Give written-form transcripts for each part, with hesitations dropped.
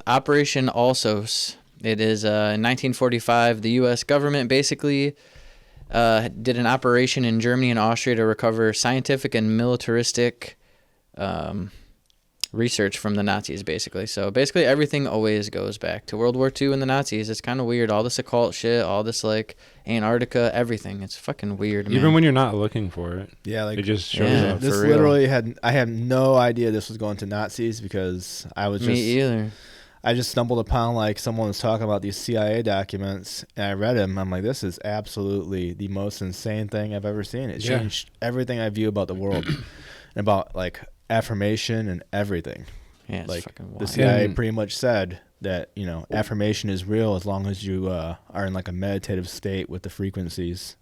Operation Alsos. It is in 1945. The U.S. government basically did an operation in Germany and Austria to recover scientific and militaristic research from the Nazis, basically. So basically everything always goes back to World War II and the Nazis. It's kind of weird. All this occult shit, all this like Antarctica, everything. It's fucking weird, man. Even when you're not looking for it. Yeah, like it just shows up. This literally I had no idea this was going to Nazis because I was Me either. I just stumbled upon like someone was talking about these CIA documents and I read them. I'm like, this is absolutely the most insane thing I've ever seen. It changed everything I view about the world and about like affirmation and everything. Yeah, it's like fucking wild. the CIA pretty much said that, you know, affirmation is real as long as you are in like a meditative state with the frequencies.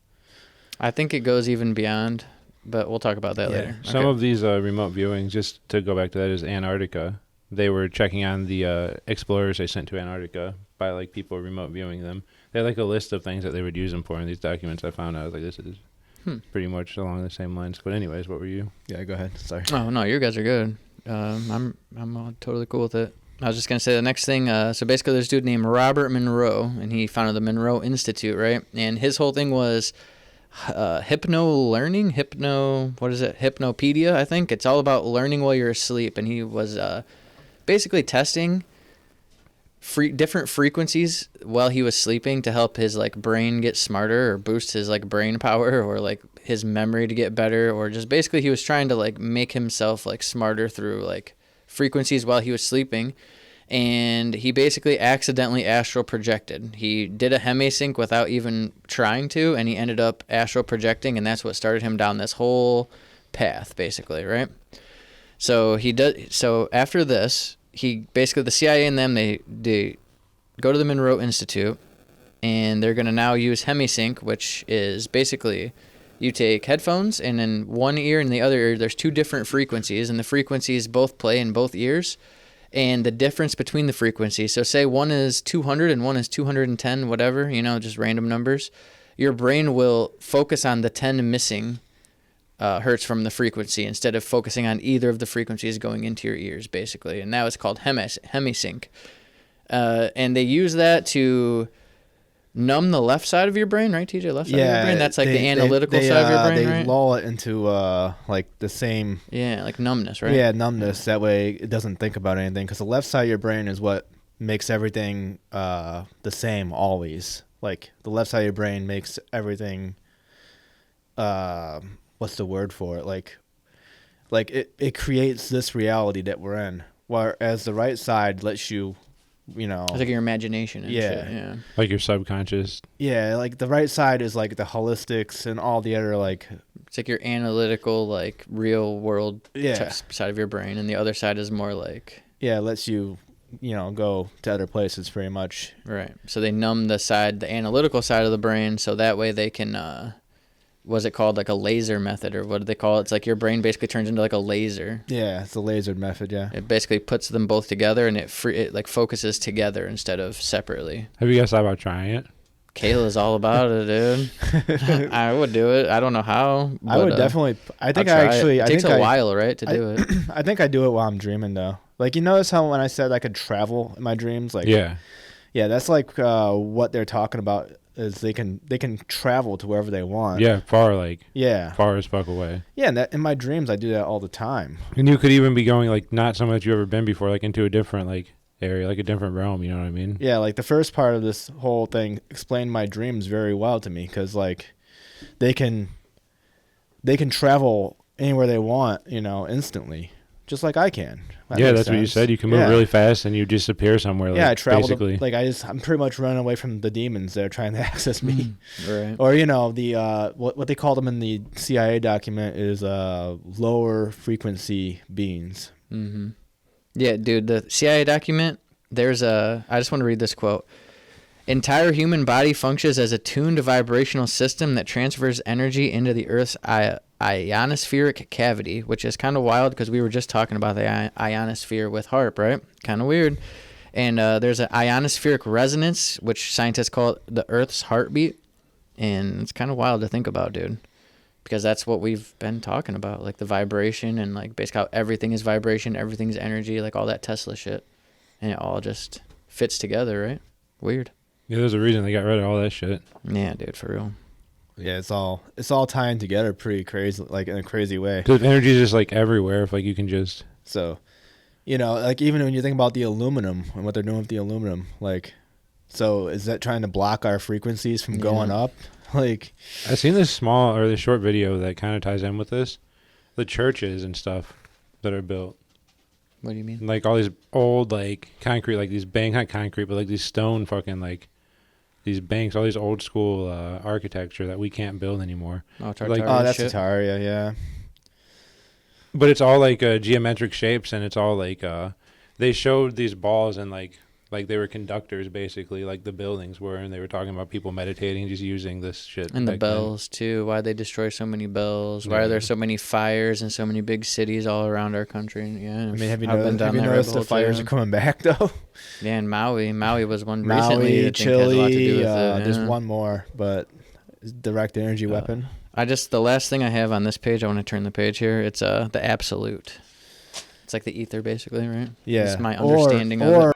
I think it goes even beyond, but we'll talk about that later. Some of these remote viewings, just to go back to that, is Antarctica. They were checking on the explorers they sent to Antarctica by like people remote viewing them. They had like a list of things that they would use them for in these documents. I found out, I was like, this is pretty much along the same lines. But anyways, what were you? Yeah, go ahead. Sorry. Oh no, you guys are good. I'm totally cool with it. I was just gonna say the next thing. So basically, there's a dude named Robert Monroe, and he founded the Monroe Institute, right? And his whole thing was Hypnopedia, I think. It's all about learning while you're asleep, and he was basically testing different frequencies while he was sleeping to help his like brain get smarter or boost his like brain power or like his memory to get better, or just basically he was trying to like make himself like smarter through like frequencies while he was sleeping. And he basically accidentally astral projected. He did a hemisync without even trying to, and he ended up astral projecting, and that's what started him down this whole path, basically, right? So after this, he basically, the CIA and them, they go to the Monroe Institute, and they're going to now use hemisync, which is basically you take headphones, and in one ear and the other ear, there's two different frequencies, and the frequencies both play in both ears. And the difference between the frequencies, so say one is 200 and one is 210, whatever, you know, just random numbers, your brain will focus on the 10 missing hertz from the frequency instead of focusing on either of the frequencies going into your ears, basically. And that was called hemisync. And they use that to numb the left side of your brain, right, TJ? Left side of your brain? That's like the analytical side of your brain, right? They lull it into like the same... Yeah, like numbness, right? Yeah, numbness. That way it doesn't think about anything. Because the left side of your brain is what makes everything the same always. Like the left side of your brain makes everything... what's the word for it? Like it creates this reality that we're in. Whereas the right side lets you... You know, it's like your imagination and shit. Yeah, like your subconscious. Yeah, like the right side is like the holistics and all the other like it's like your analytical, like real world side of your brain, and the other side is more like it lets you go to other places pretty much. Right. So they numb the analytical side of the brain, so that way they can what's it called, like a laser method, or what do they call it? It's like your brain basically turns into like a laser. Yeah, it's a laser method, yeah. It basically puts them both together, and it like focuses together instead of separately. Have you guys thought about trying it? Kayla's all about it, dude. I would do it. I don't know how. But, I would definitely. I think it takes a while, right, to do it. I think I do it while I'm dreaming, though. Like, you notice how when I said I could travel in my dreams? Like, yeah, that's like what they're talking about. Is they can travel to wherever they want. Yeah, far as fuck away. Yeah, and in my dreams I do that all the time. And you could even be going like not somewhere that you've ever been before, like into a different like area, like a different realm. You know what I mean? Yeah, like the first part of this whole thing explained my dreams very well to me because like they can travel anywhere they want, instantly, just like I can. That's what you said. You can move really fast and you disappear somewhere. Like, I travel. Basically. I'm pretty much running away from the demons that are trying to access me. Right. Or the what they called them in the CIA document is lower frequency beings. Mm-hmm. Yeah, dude. The CIA document. I just want to read this quote. Entire human body functions as a tuned vibrational system that transfers energy into the Earth's ionospheric cavity, which is kind of wild because we were just talking about the ionosphere with HAARP, right? Kind of weird. And there's an ionospheric resonance, which scientists call it the Earth's heartbeat. And it's kind of wild to think about, dude, because that's what we've been talking about, like the vibration and like basically how everything is vibration, everything's energy, like all that Tesla shit. and it all just fits together, right? Weird. Yeah, there's a reason they got rid of all that shit. Yeah, dude, for real. Yeah, it's all tying together pretty crazy, like in a crazy way. Because energy is just like everywhere. If like you can just So, like even when you think about the aluminum and what they're doing with the aluminum, like, so is that trying to block our frequencies from going up? Like, I seen this short video that kind of ties in with this, the churches and stuff that are built. What do you mean? Like all these old like concrete, like these not concrete, but like these stone fucking like these banks, all these old school architecture that we can't build anymore. Oh, like, that's shit. Tartaria, yeah. But it's all like geometric shapes, and it's all like they showed these balls and like they were conductors basically, like the buildings were, and they were talking about people meditating just using this shit. And the bells too. Why'd they destroy so many bells? Why are there so many fires in so many big cities all around our country? Yeah. I mean, have you noticed the fires are coming back though? Yeah, and Maui was one Maui, recently that Chile, has a lot to do with it. there's one more, but direct energy weapon. The last thing I have on this page, I want to turn the page here. It's the absolute. It's like the ether, basically, right? Yeah. It's my understanding of it.